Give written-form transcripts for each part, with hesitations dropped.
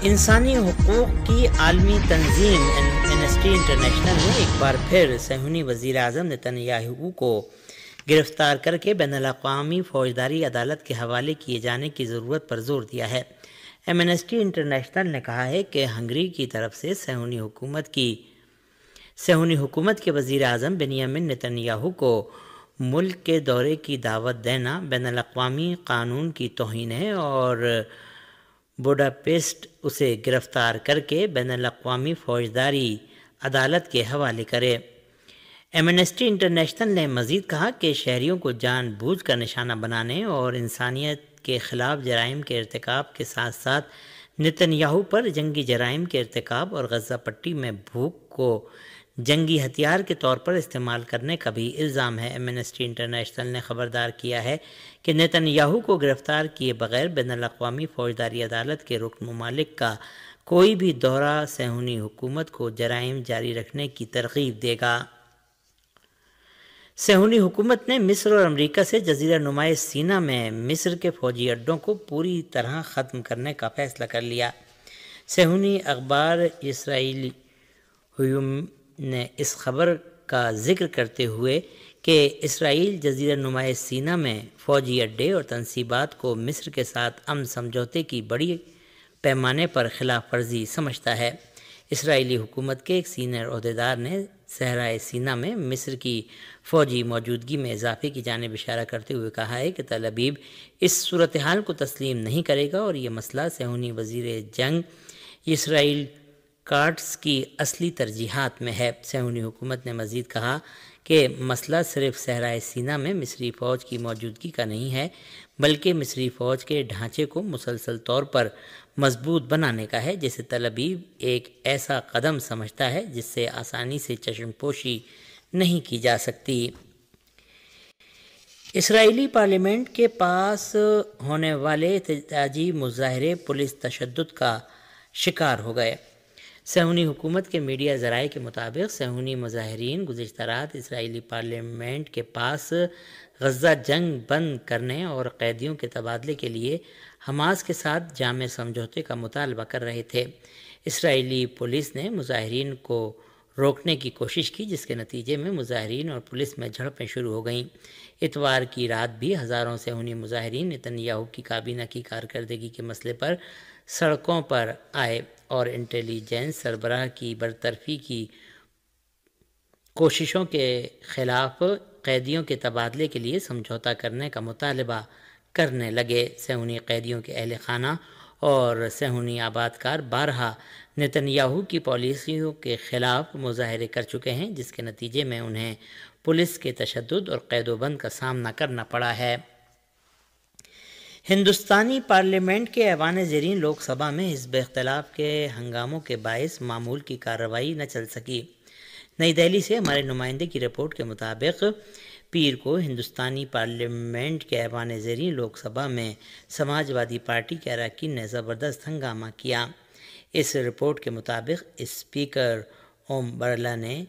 انسانی حقوق کی عالمی تنظیم ایمنسٹی انٹرنیشنل نے ایک بار پھر صہیونی وزیر اعظم نتن یاہو کو گرفتار کر کے بین الاقوامی فوجداری عدالت کے حوالے کیے جانے کی ضرورت پر زور دیا ہے۔ ایمنسٹی انٹرنیشنل نے کہا ہے کہ ہنگری کی طرف سے صہیونی حکومت کے وزیر اعظم بنیامین نتن یاہو کو ملک کے دورے کی دعوت دینا بین الاقوامی قانون کی توہین ہے اور بوڈاپیسٹ اسے گرفتار کر کے بین الاقوامی فوجداری عدالت کے حوالے کرے۔ ایمنسٹی انٹرنیشنل نے مزید کہا کہ شہریوں کو جان بوجھ کر نشانہ بنانے اور انسانیت کے خلاف جرائم کے ارتکاب کے ساتھ ساتھ نتن یاہو پر جنگی جرائم کے ارتکاب اور غزہ پٹی میں بھوک کو جنگی ہتھیار کے طور پر استعمال کرنے کا بھی الزام ہے۔ ایمنسٹی انٹرنیشنل نے خبردار کیا ہے کہ نتن یاہو کو گرفتار کیے بغیر بین الاقوامی فوجداری عدالت کے رکن ممالک کا کوئی بھی دورہ صہیونی حکومت کو جرائم جاری رکھنے کی ترغیب دے گا۔ صہیونی حکومت نے مصر اور امریکہ سے جزیرہ نما سینا میں مصر کے فوجی اڈوں کو پوری طرح ختم کرنے کا فیصلہ کر لیا۔ صہیونی اخبار اسرائیلی ہیوم نے اس خبر کا ذکر کرتے ہوئے کہ اسرائیل جزیرہ نما سینا میں فوجی اڈے اور تنصیبات کو مصر کے ساتھ امن سمجھوتے کی بڑی پیمانے پر خلاف ورزی سمجھتا ہے۔ اسرائیلی حکومت کے ایک سینئر عہدیدار نے صحرائے سینا میں مصر کی فوجی موجودگی میں اضافے کی جانب اشارہ کرتے ہوئے کہا ہے کہ تل ابیب اس صورتحال کو تسلیم نہیں کرے گا اور یہ مسئلہ صہیونی وزیر جنگ اسرائیل کاٹس کی اصلی ترجیحات میں ہے۔ صہیونی حکومت نے مزید کہا کہ مسئلہ صرف صحرائے سینا میں مصری فوج کی موجودگی کا نہیں ہے بلکہ مصری فوج کے ڈھانچے کو مسلسل طور پر مضبوط بنانے کا ہے جسے تل ابیب ایک ایسا قدم سمجھتا ہے جس سے آسانی سے چشم پوشی نہیں کی جا سکتی۔ اسرائیلی پارلیمنٹ کے پاس ہونے والے احتجاجی مظاہرے پولیس تشدد کا شکار ہو گئے۔ صہیونی حکومت کے میڈیا ذرائع کے مطابق صہیونی مظاہرین گزشتہ رات اسرائیلی پارلیمنٹ کے پاس غزہ جنگ بند کرنے اور قیدیوں کے تبادلے کے لیے حماس کے ساتھ جامع سمجھوتے کا مطالبہ کر رہے تھے۔ اسرائیلی پولیس نے مظاہرین کو روکنے کی کوشش کی جس کے نتیجے میں مظاہرین اور پولیس میں جھڑپیں شروع ہو گئیں۔ اتوار کی رات بھی ہزاروں صہیونی مظاہرین نتن یاہو کی کابینہ کی کارکردگی کے مسئلے پر سڑکوں پر آئے اور انٹیلی جنس سربراہ کی برطرفی کی کوششوں کے خلاف قیدیوں کے تبادلے کے لیے سمجھوتہ کرنے کا مطالبہ کرنے لگے۔ صہیونی قیدیوں کے اہل خانہ اور صہیونی آباد کار بارہا نتن یاہو کی پالیسیوں کے خلاف مظاہرے کر چکے ہیں جس کے نتیجے میں انہیں پولیس کے تشدد اور قید و بند کا سامنا کرنا پڑا ہے۔ ہندوستانی پارلیمنٹ کے ایوان زیرین لوک سبھا میں حزب اختلاف کے ہنگاموں کے باعث معمول کی کارروائی نہ چل سکی۔ نئی دہلی سے ہمارے نمائندے کی رپورٹ کے مطابق پیر کو ہندوستانی پارلیمنٹ کے ایوان زیرین لوک سبھا میں سماج وادی پارٹی کے اراکین نے زبردست ہنگامہ کیا۔ اس رپورٹ کے مطابق اسپیکر اوم برلا نے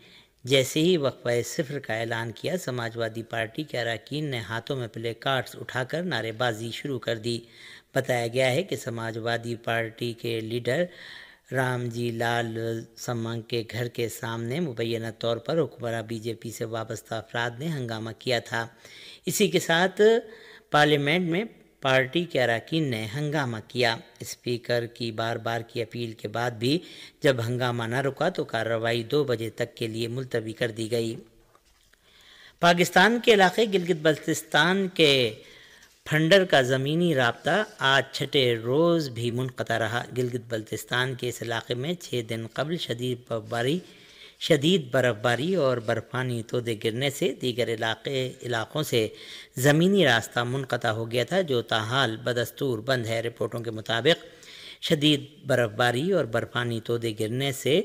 جیسے ہی وقفہ صفر کا اعلان کیا سماج وادی پارٹی کے اراکین نے ہاتھوں میں پلے کارڈز اٹھا کر نعرے بازی شروع کر دی۔ بتایا گیا ہے کہ سماج وادی پارٹی کے لیڈر رام جی لال سمانگ کے گھر کے سامنے مبینہ طور پر حکمراں بی جے پی سے وابستہ افراد نے ہنگامہ کیا تھا۔ اسی کے ساتھ پارلیمنٹ میں پارٹی کے اراکین نے ہنگامہ کیا۔ اسپیکر کی بار بار کی اپیل کے بعد بھی جب ہنگامہ نہ رکا تو کارروائی 2 بجے تک کے لیے ملتوی کر دی گئی۔ پاکستان کے علاقے گلگت بلتستان کے پھنڈر کا زمینی رابطہ آج چھٹے روز بھی منقطع رہا۔ گلگت بلتستان کے اس علاقے میں 6 دن قبل شدید برفباری اور برفانی تودے گرنے سے دیگر علاقوں سے زمینی راستہ منقطع ہو گیا تھا جو تاحال بدستور بند ہے۔ رپورٹوں کے مطابق شدید برفباری اور برفانی تودے گرنے سے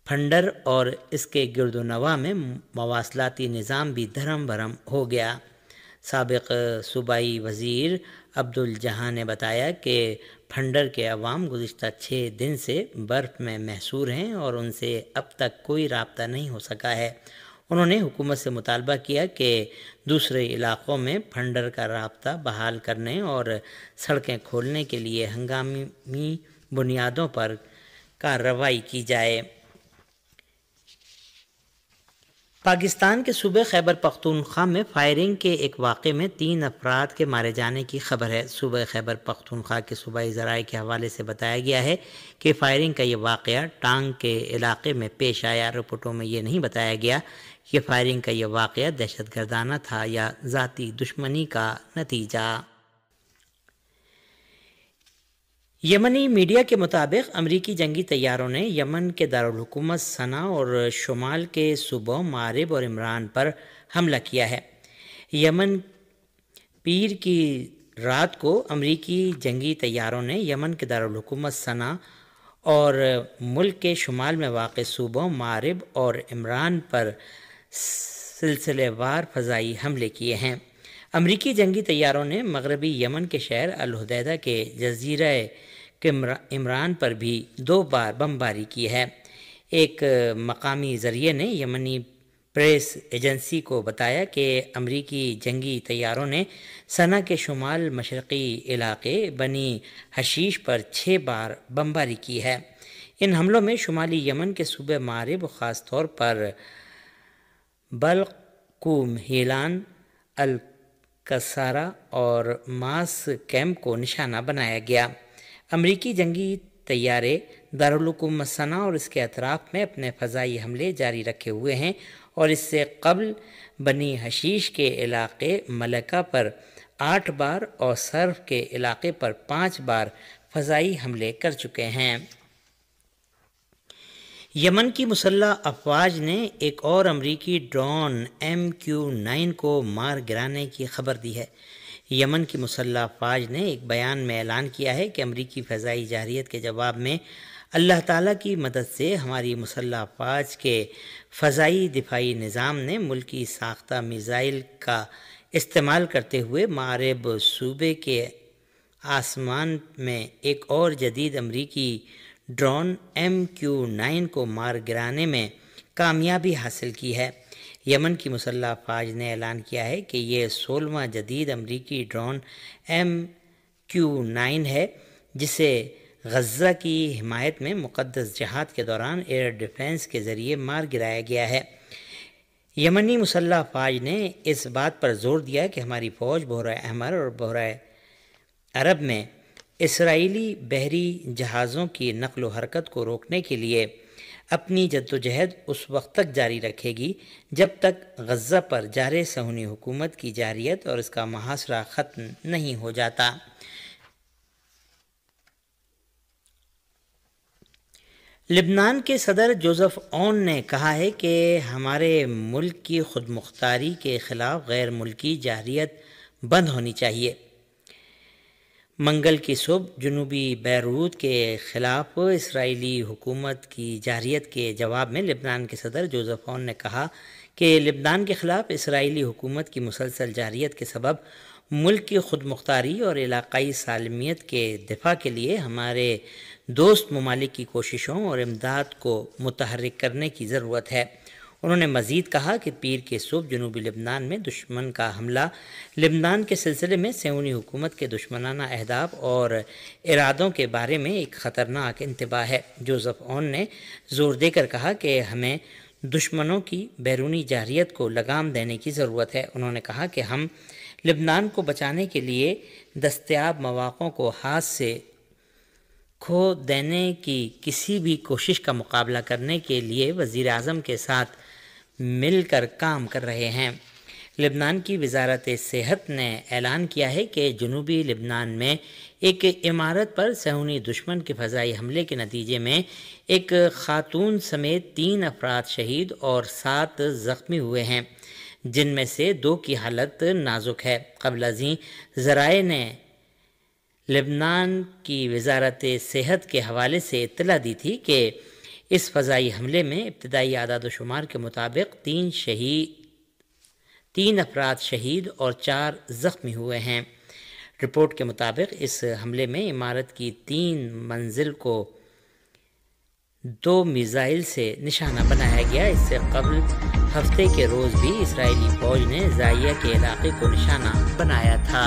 پھنڈر اور اس کے گرد و نواح میں مواصلاتی نظام بھی دھرم بھرم ہو گیا۔ سابق صوبائی وزیر عبدالجہاں نے بتایا کہ پھنڈر کے عوام گزشتہ 6 دن سے برف میں محصور ہیں اور ان سے اب تک کوئی رابطہ نہیں ہو سکا ہے۔ انہوں نے حکومت سے مطالبہ کیا کہ دوسرے علاقوں میں پھنڈر کا رابطہ بحال کرنے اور سڑکیں کھولنے کے لیے ہنگامی بنیادوں پر کارروائی کی جائے۔ پاکستان کے صوبے خیبر پختونخوا میں فائرنگ کے ایک واقعے میں 3 افراد کے مارے جانے کی خبر ہے۔ صوبہ خیبر پختونخوا کے صوبائی ذرائع کے حوالے سے بتایا گیا ہے کہ فائرنگ کا یہ واقعہ ٹانگ کے علاقے میں پیش آیا۔ رپورٹوں میں یہ نہیں بتایا گیا کہ فائرنگ کا یہ واقعہ دہشت گردانہ تھا یا ذاتی دشمنی کا نتیجہ۔ یمنی میڈیا کے مطابق امریکی جنگی طیاروں نے یمن کے دارالحکومت صنعا اور شمال کے صوبوں مارب اور عمران پر حملہ کیا ہے۔ یمن پیر کی رات کو امریکی جنگی طیاروں نے یمن کے دارالحکومت صنعا اور ملک کے شمال میں واقع صوبوں مارب اور عمران پر سلسلے وار فضائی حملے کیے ہیں۔ امریکی جنگی طیاروں نے مغربی یمن کے شہر الحدیدہ کے جزیرہ عمران پر بھی 2 بار بمباری کی ہے۔ ایک مقامی ذریعے نے یمنی پریس ایجنسی کو بتایا کہ امریکی جنگی طیاروں نے صنعا کے شمال مشرقی علاقے بنی حشیش پر 6 بار بمباری کی ہے۔ ان حملوں میں شمالی یمن کے صوبے مارب خاص طور پر بلقوم، ہیلان، الکسارا اور ماس کیمپ کو نشانہ بنایا گیا۔ امریکی جنگی طیارے دارالحکومت صنعا اور اس کے اطراف میں اپنے فضائی حملے جاری رکھے ہوئے ہیں اور اس سے قبل بنی حشیش کے علاقے ملکہ پر 8 بار اور سرف کے علاقے پر 5 بار فضائی حملے کر چکے ہیں۔ یمن کی مسلح افواج نے ایک اور امریکی ڈرون MQ-9 کو مار گرانے کی خبر دی ہے۔ یمن کی مسلح افواج نے ایک بیان میں اعلان کیا ہے کہ امریکی فضائی جارحیت کے جواب میں اللہ تعالیٰ کی مدد سے ہماری مسلح افواج کے فضائی دفاعی نظام نے ملکی ساختہ میزائل کا استعمال کرتے ہوئے مارب صوبے کے آسمان میں ایک اور جدید امریکی ڈرون MQ-9 کو مار گرانے میں کامیابی حاصل کی ہے۔ یمن کی مسلح افواج نے اعلان کیا ہے کہ یہ 16واں جدید امریکی ڈرون MQ-9 ہے جسے غزہ کی حمایت میں مقدس جہاد کے دوران ایئر ڈیفنس کے ذریعے مار گرایا گیا ہے۔ یمنی مسلح افواج نے اس بات پر زور دیا کہ ہماری فوج بحیرہ احمر اور بحیرہ عرب میں اسرائیلی بحری جہازوں کی نقل و حرکت کو روکنے کے لیے اپنی جدوجہد اس وقت تک جاری رکھے گی جب تک غزہ پر جارح صہیونی حکومت کی جارحیت اور اس کا محاصرہ ختم نہیں ہو جاتا۔ لبنان کے صدر جوزف اون نے کہا ہے کہ ہمارے ملک کی خود مختاری کے خلاف غیر ملکی جارحیت بند ہونی چاہیے۔ منگل کی صبح جنوبی بیروت کے خلاف اسرائیلی حکومت کی جارحیت کے جواب میں لبنان کے صدر جوزف اون نے کہا کہ لبنان کے خلاف اسرائیلی حکومت کی مسلسل جارحیت کے سبب ملک کی خود مختاری اور علاقائی سالمیت کے دفاع کے لیے ہمارے دوست ممالک کی کوششوں اور امداد کو متحرک کرنے کی ضرورت ہے۔ انہوں نے مزید کہا کہ پیر کے صبح جنوبی لبنان میں دشمن کا حملہ لبنان کے سلسلے میں صہیونی حکومت کے دشمنانہ اہداف اور ارادوں کے بارے میں ایک خطرناک انتباہ ہے۔ جوزف اون نے زور دے کر کہا کہ ہمیں دشمنوں کی بیرونی جارحیت کو لگام دینے کی ضرورت ہے۔ انہوں نے کہا کہ ہم لبنان کو بچانے کے لیے دستیاب مواقع کو ہاتھ سے کھو دینے کی کسی بھی کوشش کا مقابلہ کرنے کے لیے وزیر اعظم کے ساتھ مل کر کام کر رہے ہیں۔ لبنان کی وزارت صحت نے اعلان کیا ہے کہ جنوبی لبنان میں ایک عمارت پر صہیونی دشمن کے فضائی حملے کے نتیجے میں ایک خاتون سمیت 3 افراد شہید اور 7 زخمی ہوئے ہیں، جن میں سے 2 کی حالت نازک ہے۔ قبل ازیں ذرائع نے لبنان کی وزارت صحت کے حوالے سے اطلاع دی تھی کہ اس فضائی حملے میں ابتدائی اعداد و شمار کے مطابق 3 افراد شہید اور 4 زخمی ہوئے ہیں۔ رپورٹ کے مطابق اس حملے میں عمارت کی 3 منزل کو 2 میزائل سے نشانہ بنایا گیا۔ اس سے قبل ہفتے کے روز بھی اسرائیلی فوج نے ضائعہ کے علاقے کو نشانہ بنایا تھا۔